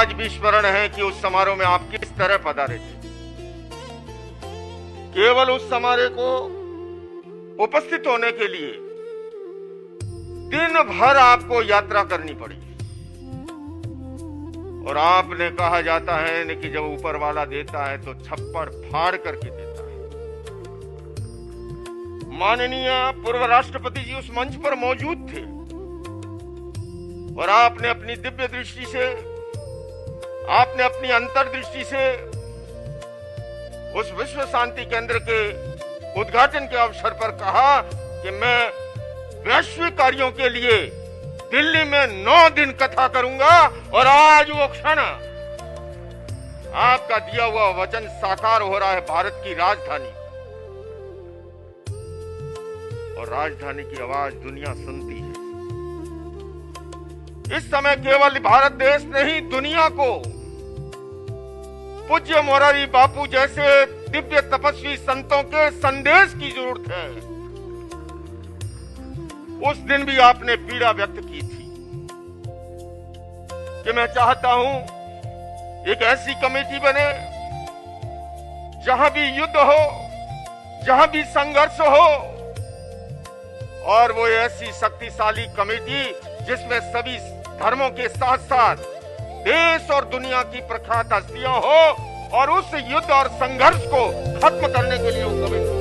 आज भी स्मरण है कि उस समारोह में आप किस तरह पधारे थे। केवल उस समारोह को उपस्थित होने के लिए दिन भर आपको यात्रा करनी पड़ी। और आपने कहा जाता है न कि जब ऊपर वाला देता है तो छप्पड़ फाड़ करके देता है। माननीय पूर्व राष्ट्रपति जी उस मंच पर मौजूद थे और आपने अपनी दिव्य दृष्टि से, आपने अपनी अंतर्दृष्टि से उस विश्व शांति केंद्र के उद्घाटन के अवसर पर कहा कि मैं वैश्विक कार्यों के लिए दिल्ली में 9 दिन कथा करूंगा। और आज वो क्षण, आपका दिया हुआ वचन साकार हो रहा है भारत की राजधानी, और राजधानी की आवाज दुनिया सुनती है। इस समय केवल भारत देश नहीं, दुनिया को पूज्य मोरारी बापू जैसे दिव्य तपस्वी संतों के संदेश की जरूरत है। उस दिन भी आपने पीड़ा व्यक्त की थी कि मैं चाहता हूं एक ऐसी कमेटी बने जहां भी युद्ध हो, जहां भी संघर्ष हो, और वो ऐसी शक्तिशाली कमेटी जिसमें सभी धर्मों के साथ साथ देश और दुनिया की प्रख्यात हस्तियां हो, और उस युद्ध और संघर्ष को खत्म करने के लिए वो कमेटी।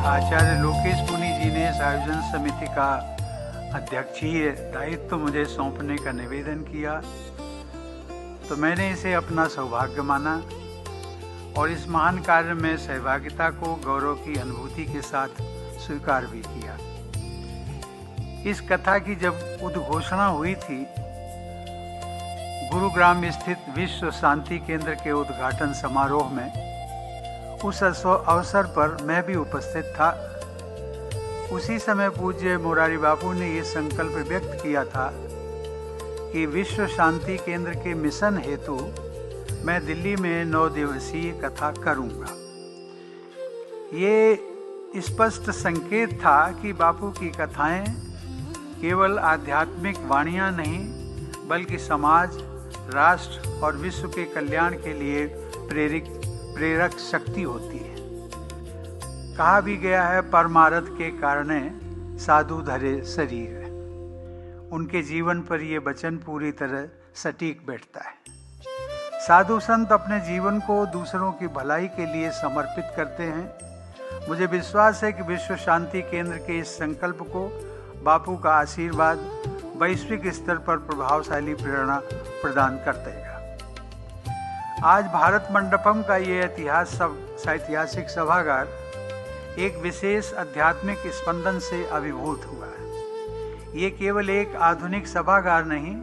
आचार्य लोकेश मुनि जी ने इस आयोजन समिति का अध्यक्षीय दायित्व मुझे सौंपने का निवेदन किया, तो मैंने इसे अपना सौभाग्य माना और इस महान कार्य में सहभागिता को गौरव की अनुभूति के साथ स्वीकार भी किया। इस कथा की जब उद्घोषणा हुई थी, गुरुग्राम स्थित विश्व शांति केंद्र के उद्घाटन समारोह में, उस अवसर पर मैं भी उपस्थित था। उसी समय पूज्य मोरारी बापू ने ये संकल्प व्यक्त किया था कि विश्व शांति केंद्र के मिशन हेतु मैं दिल्ली में 9 दिवसीय कथा करूंगा। ये स्पष्ट संकेत था कि बापू की कथाएं केवल आध्यात्मिक वाणियां नहीं, बल्कि समाज, राष्ट्र और विश्व के कल्याण के लिए प्रेरक शक्ति होती है। कहा भी गया है, परमारथ के कारणे साधु धरे शरीर। उनके जीवन पर यह वचन पूरी तरह सटीक बैठता है। साधु संत अपने जीवन को दूसरों की भलाई के लिए समर्पित करते हैं। मुझे विश्वास है कि विश्व शांति केंद्र के इस संकल्प को बापू का आशीर्वाद वैश्विक स्तर पर प्रभावशाली प्रेरणा प्रदान कर देगा। आज भारत मंडपम का ये ऐतिहासिक सभागार एक विशेष आध्यात्मिक स्पंदन से अभिभूत हुआ है। ये केवल एक आधुनिक सभागार नहीं,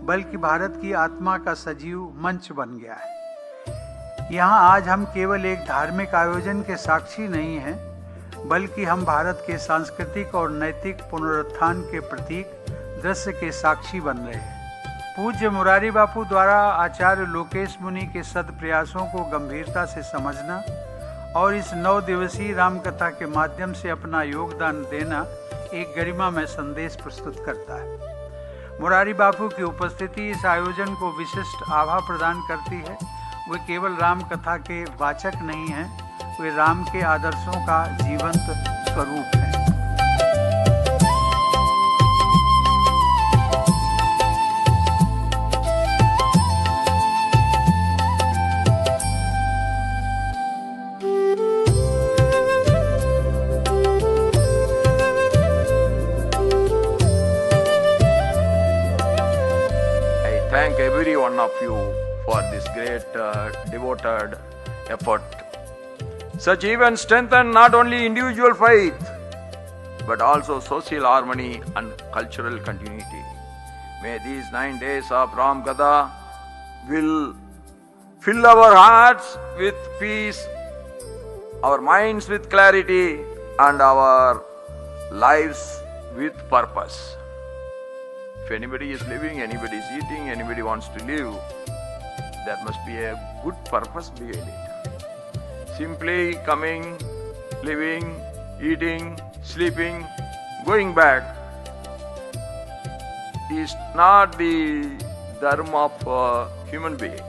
बल्कि भारत की आत्मा का सजीव मंच बन गया है। यहाँ आज हम केवल एक धार्मिक आयोजन के साक्षी नहीं हैं, बल्कि हम भारत के सांस्कृतिक और नैतिक पुनरुत्थान के प्रतीक दृश्य के साक्षी बन रहे हैं। पूज्य मुरारी बापू द्वारा आचार्य लोकेश मुनि के सद प्रयासों को गंभीरता से समझना और इस 9 दिवसीय रामकथा के माध्यम से अपना योगदान देना एक गरिमामय संदेश प्रस्तुत करता है। मुरारी बापू की उपस्थिति इस आयोजन को विशिष्ट आभा प्रदान करती है। वे केवल रामकथा के वाचक नहीं हैं, वे राम के आदर्शों का जीवंत स्वरूप हैं। Thank every one of you for this great devoted effort. Such events strengthen not only individual faith, but also social harmony and cultural continuity. May these 9 days of Ram Katha will fill our hearts with peace, our minds with clarity, and our lives with purpose. If anybody is living, anybody is eating, anybody wants to live, there must be a good purpose behind it. Simply coming, living, eating, sleeping, going back is not the dharma of a human being.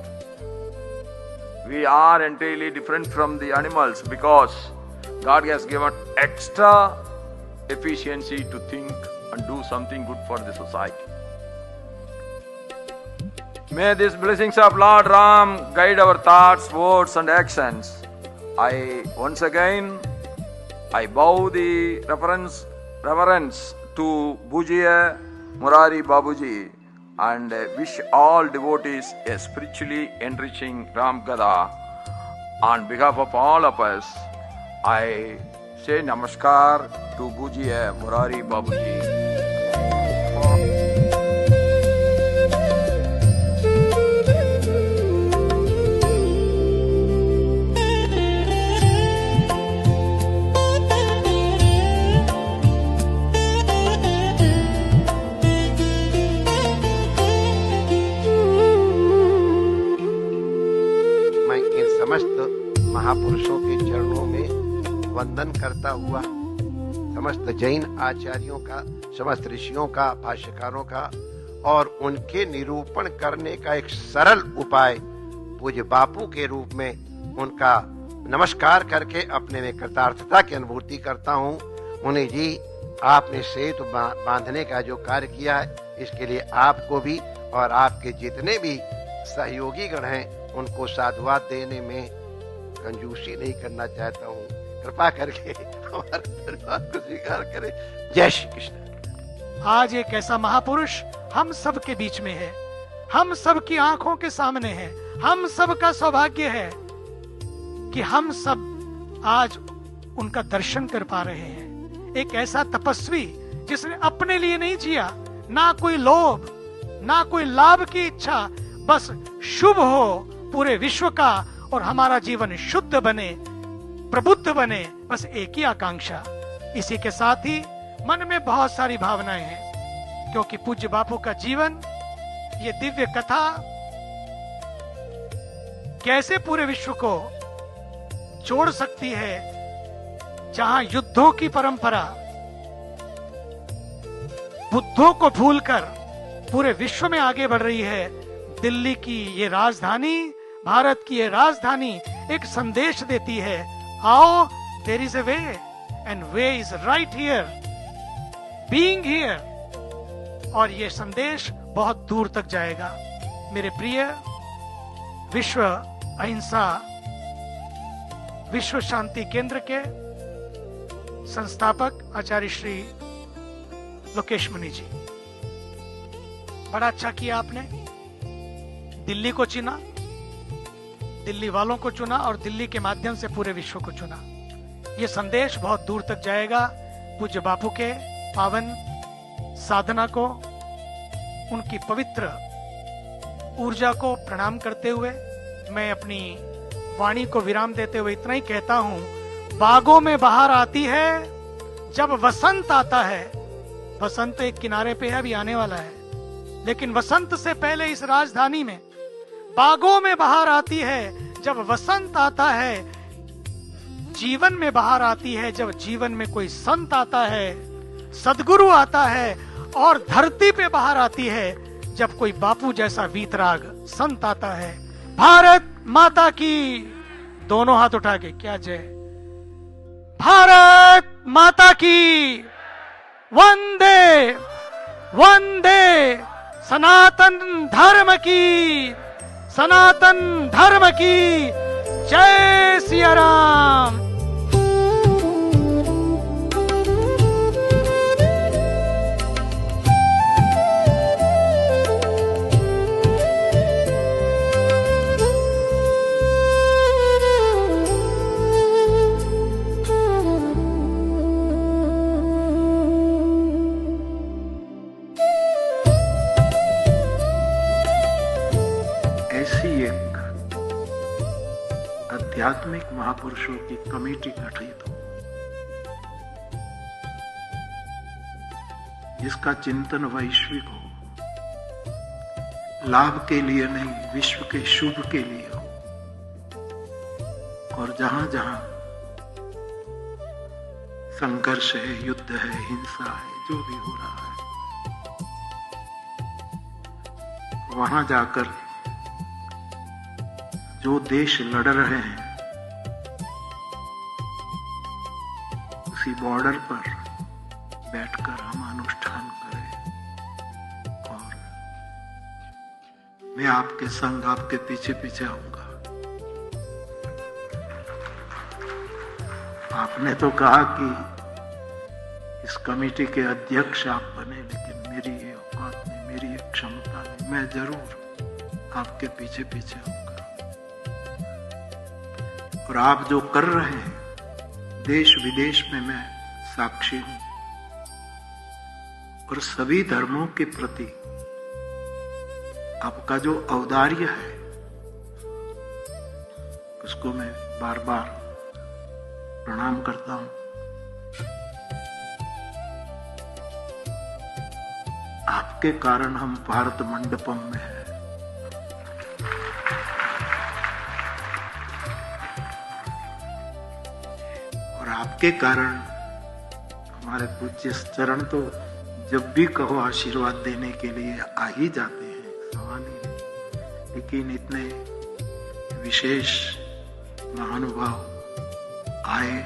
We are entirely different from the animals because God has given extra efficiency to think and do something good for the society. May these blessings of Lord Ram guide our thoughts, words and actions. Once again bow the reverence to Pujya Murari Babuji and wish all devotees a spiritually enriching Ram Gada. On behalf of all of us, I say Namaskar to Pujya Murari Babuji. महापुरुषों के चरणों में वंदन करता हुआ समस्त जैन आचार्यों का, समस्त ऋषियों का, भाष्यकारों का और उनके निरूपण करने का एक सरल उपाय पूज्य बापू के रूप में उनका नमस्कार करके अपने में कृतार्थता की अनुभूति करता हूँ। उन्हें जी, आपने सेतु बांधने का जो कार्य किया है, इसके लिए आपको भी और आपके जितने भी सहयोगी गण हैं उनको साधुवाद देने में कंजूसी नहीं करना चाहता हूँ। कृपा करके हमारे धन्यवाद को स्वीकार करें। जय श्री कृष्ण। आज एक ऐसा महापुरुष हम सब के बीच में है, हम सब की आंखों के सामने है। हम सब का सौभाग्य है कि हम सब आज उनका दर्शन कर पा रहे हैं। एक ऐसा तपस्वी जिसने अपने लिए नहीं जिया, ना कोई लोभ, ना कोई लाभ की इच्छा, बस शुभ हो पूरे विश्व का और हमारा जीवन शुद्ध बने, प्रबुद्ध बने, बस एक ही आकांक्षा। इसी के साथ ही मन में बहुत सारी भावनाएं हैं, क्योंकि पूज्य बापू का जीवन, ये दिव्य कथा कैसे पूरे विश्व को जोड़ सकती है। जहां युद्धों की परंपरा बुद्धों को भूलकर पूरे विश्व में आगे बढ़ रही है, दिल्ली की ये राजधानी, भारत की ये राजधानी एक संदेश देती है, आओ, there is a way and way is right here, being here. और ये संदेश बहुत दूर तक जाएगा। मेरे प्रिय विश्व अहिंसा विश्व शांति केंद्र के संस्थापक आचार्य श्री लोकेश मुनि जी, बड़ा अच्छा किया आपने। दिल्ली को चुना, दिल्ली वालों को चुना और दिल्ली के माध्यम से पूरे विश्व को चुना। यह संदेश बहुत दूर तक जाएगा। पूज्य बापू के पावन साधना को, उनकी पवित्र ऊर्जा को प्रणाम करते हुए मैं अपनी वाणी को विराम देते हुए इतना ही कहता हूं, बागों में बहार आती है जब वसंत आता है। वसंत एक किनारे पे है, अभी आने वाला है, लेकिन वसंत से पहले इस राजधानी में बागों में बहार आती है जब वसंत आता है। जीवन में बहार आती है जब जीवन में कोई संत आता है, सद्गुरु आता है, और धरती पे बहार आती है जब कोई बापू जैसा वीतराग संत आता है। भारत माता की, दोनों हाथ उठा के क्या जय। भारत माता की, वंदे वंदे, सनातन धर्म की, सनातन धर्म की जय सिया राम। आध्यात्मिक महापुरुषों की कमेटी गठित हो, जिसका चिंतन वैश्विक हो, लाभ के लिए नहीं, विश्व के शुभ के लिए हो। और जहां जहां संघर्ष है, युद्ध है, हिंसा है, जो भी हो रहा है, वहां जाकर जो देश लड़ रहे हैं उसी बॉर्डर पर बैठकर हम अनुष्ठान करें। और मैं आपके संग, आपके पीछे पीछे आऊंगा। आपने तो कहा कि इस कमेटी के अध्यक्ष आप बने, लेकिन मेरी ये औकात नहीं, मेरी ये क्षमता नहीं। मैं जरूर आपके पीछे पीछे आऊंगा। और आप जो कर रहे हैं देश विदेश में, मैं साक्षी हूं। और सभी धर्मों के प्रति आपका जो औदार्य है उसको मैं बार बार प्रणाम करता हूं। आपके कारण हम भारत मंडपम में हैं। और आपके कारण हमारे पूज्य चरण तो जब भी कहो आशीर्वाद देने के लिए आ ही जाते हैं, सवाल ही नहीं। लेकिन इतने विशेष महानुभाव आए,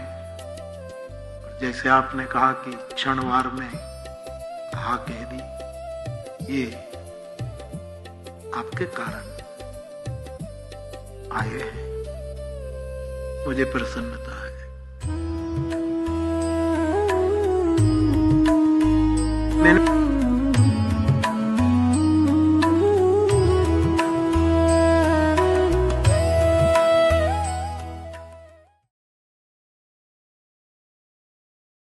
और जैसे आपने कहा कि क्षणवार में हाँ कह दी, ये आपके कारण आए हैं। मुझे प्रसन्नता है। मैंने